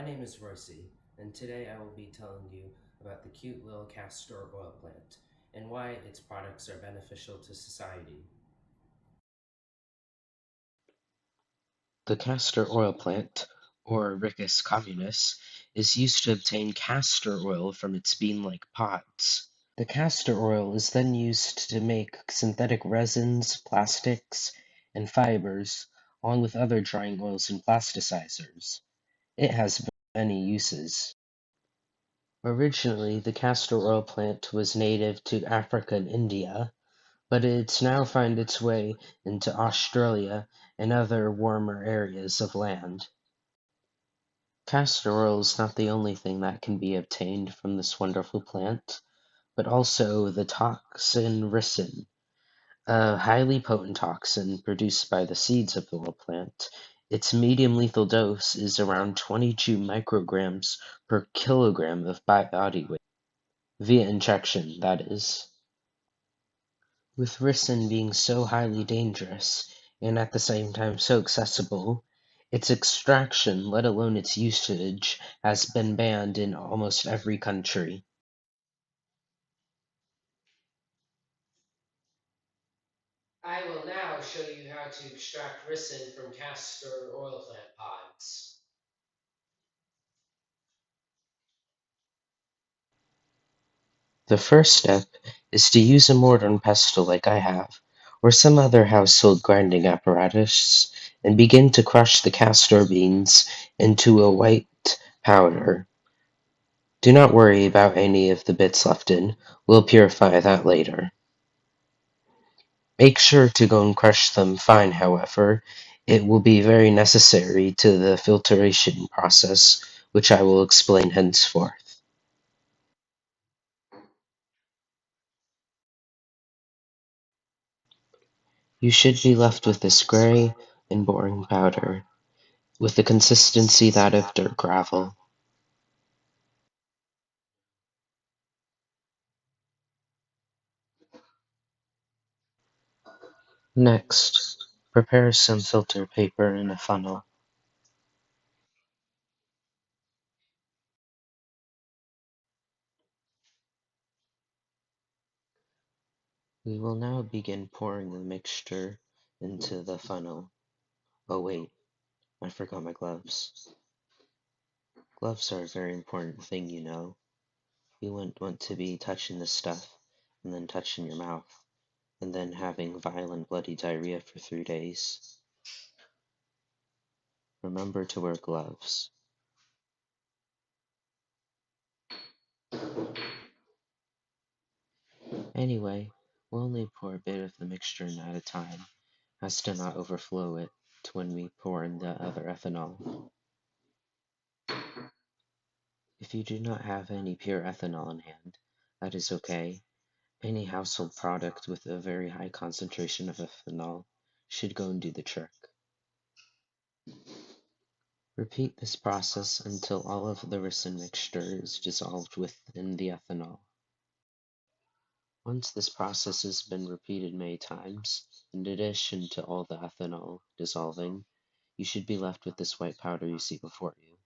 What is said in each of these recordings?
name is Royce, and today I will be telling you about the cute little castor oil plant and why its products are beneficial to society. The castor oil plant, or Ricus communis, is used to obtain castor oil from its bean-like pods. The castor oil is then used to make synthetic resins, plastics, and fibers, along with other drying oils and plasticizers. It has many uses. Originally, the castor oil plant was native to Africa and India, but it's now found its way into Australia and other warmer areas of land. Castor oil is not the only thing that can be obtained from this wonderful plant, but also the toxin ricin, a highly potent toxin produced by the seeds of the oil plant. Its medium lethal dose is around 22 micrograms per kilogram of body weight. Via injection, that is. With ricin being so highly dangerous, and at the same time so accessible, its extraction, let alone its usage, has been banned in almost every country. I will now show you how to extract ricin from castor oil plant pods. The first step is to use a mortar and pestle like I have, or some other household grinding apparatus, and begin to crush the castor beans into a white powder. Do not worry about any of the bits left in, we'll purify that later. Make sure to go and crush them fine, however. It will be very necessary to the filtration process, which I will explain henceforth. You should be left with this gray and boring powder, with the consistency that of dirt gravel. Next, prepare some filter paper in a funnel. We will now begin pouring the mixture into the funnel. Oh wait, I forgot my gloves. Gloves are a very important thing, you know. You wouldn't want to be touching this stuff, and then touching your mouth, and then having violent bloody diarrhea for 3 days. Remember to wear gloves. Anyway, we'll only pour a bit of the mixture in at a time, as to not overflow it when we pour in the other ethanol. If you do not have any pure ethanol on hand, that is okay. Any household product with a very high concentration of ethanol should go and do the trick. Repeat this process until all of the ricin mixture is dissolved within the ethanol. Once this process has been repeated many times, in addition to all the ethanol dissolving, you should be left with this white powder you see before you.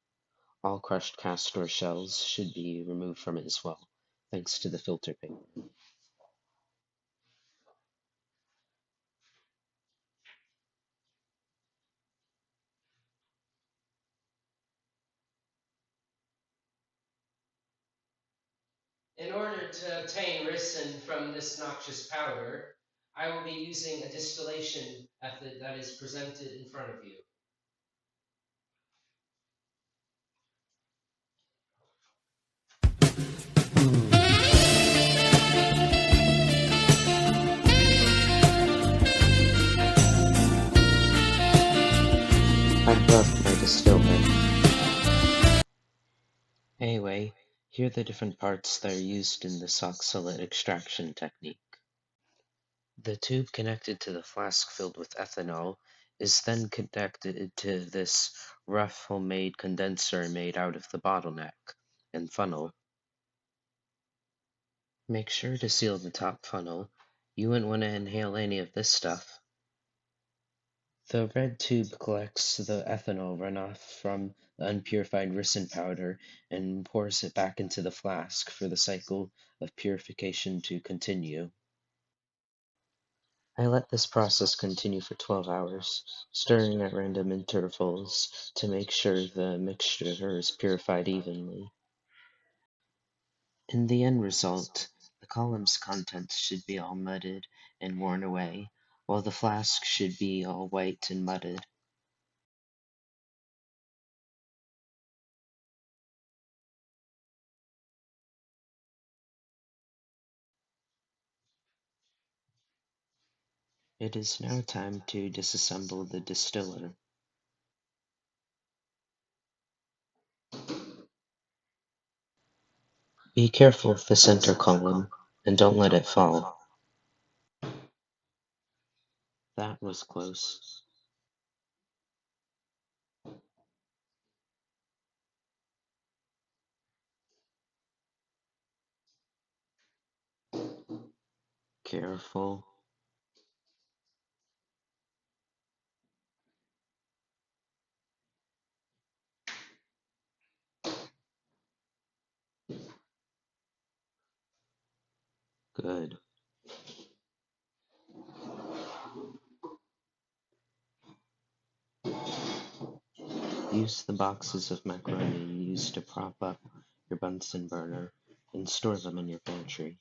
All crushed castor shells should be removed from it as well, thanks to the filter paper. In order to obtain ricin from this noxious powder, I will be using a distillation method that is presented in front of you. I love my distillate. Anyway, here are the different parts that are used in the oxalate extraction technique. The tube connected to the flask filled with ethanol is then connected to this rough homemade condenser made out of the bottleneck and funnel. Make sure to seal the top funnel. You wouldn't want to inhale any of this stuff. The red tube collects the ethanol runoff from the unpurified ricin powder and pours it back into the flask for the cycle of purification to continue. I let this process continue for 12 hours, stirring at random intervals to make sure the mixture is purified evenly. In the end result, the column's contents should be all mudded and worn away, while the flask should be all white and mudded. It is now time to disassemble the distiller. Be careful of the center column, and don't let it fall. That was close. Careful. Good. Use the boxes of macaroni you used to prop up your Bunsen burner and store them in your pantry.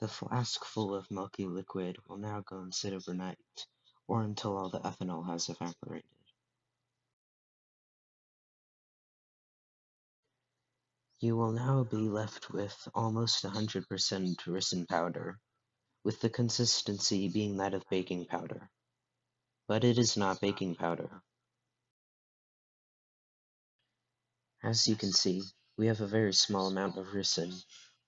The flask full of milky liquid will now go and sit overnight, or until all the ethanol has evaporated. You will now be left with almost 100% ricin powder, with the consistency being that of baking powder. But it is not baking powder. As you can see, we have a very small amount of ricin,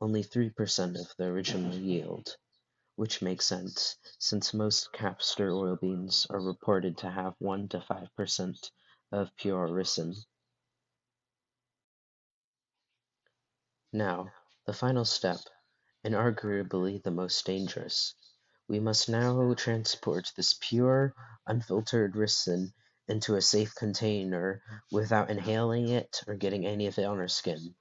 only 3% of the original yield, which makes sense, since most castor oil beans are reported to have 1 to 5% of pure ricin. Now, the final step, and arguably the most dangerous. We must now transport this pure, unfiltered ricin into a safe container without inhaling it or getting any of it on our skin.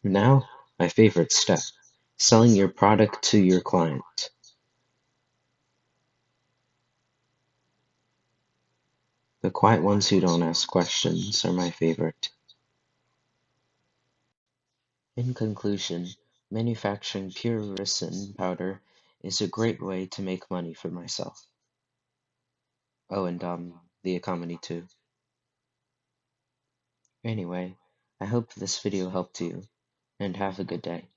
Now, my favorite step, selling your product to your client. The quiet ones who don't ask questions are my favorite. In conclusion, manufacturing pure ricin powder is a great way to make money for myself. Oh, and the economy too. Anyway, I hope this video helped you, and have a good day.